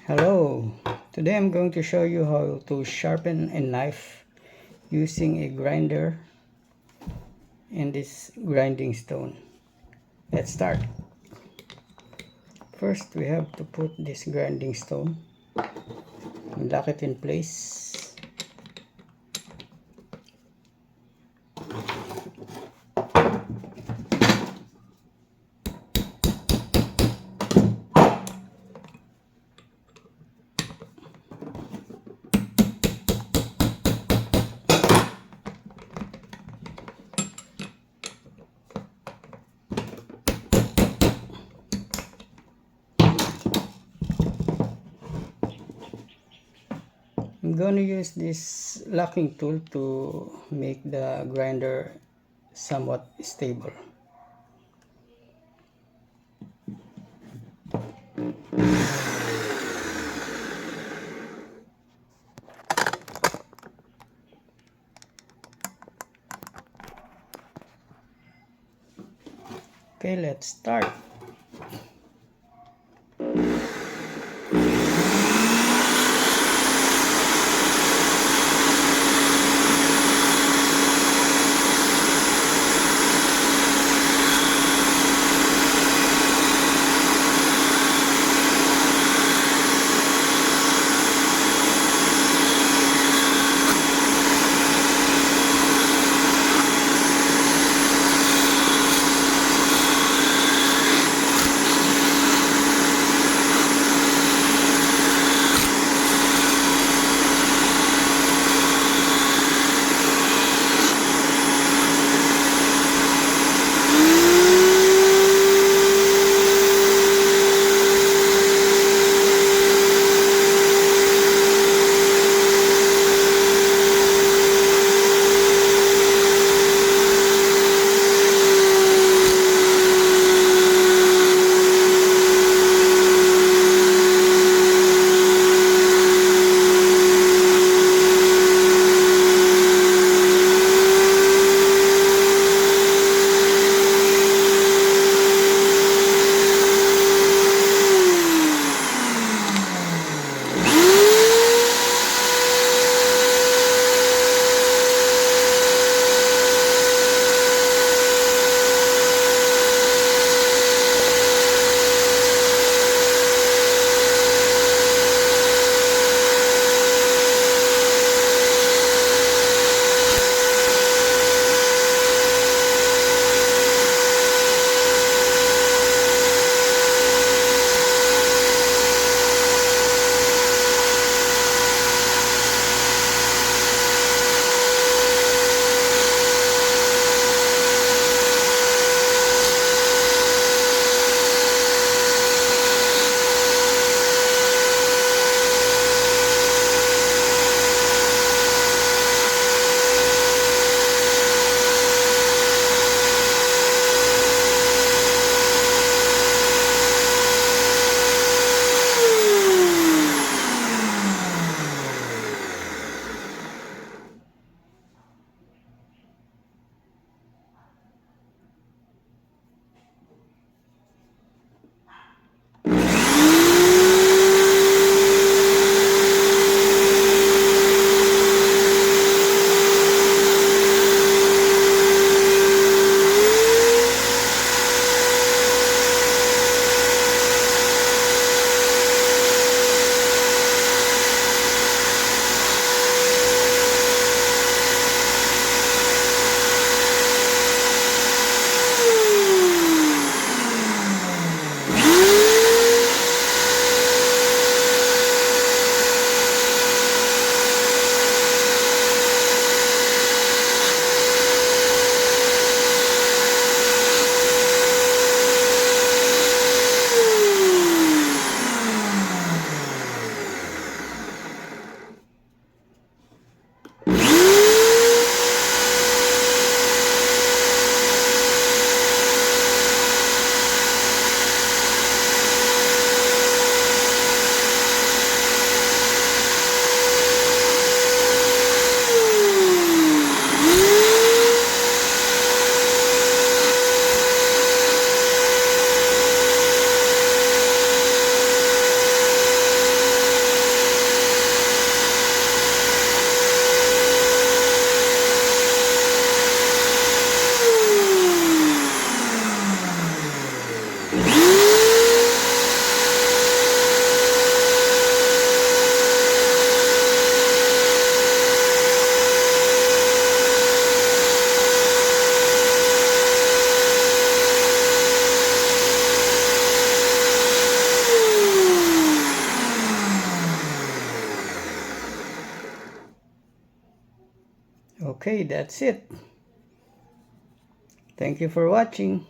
Hello, today I'm going to show you how to sharpen a knife using a grinder and this grinding stone. Let's start. First we have to put this grinding stone and lock it in place. I'm going to use this locking tool to make the grinder somewhat stable. Okay, let's start. Okay, that's it. Thank you for watching.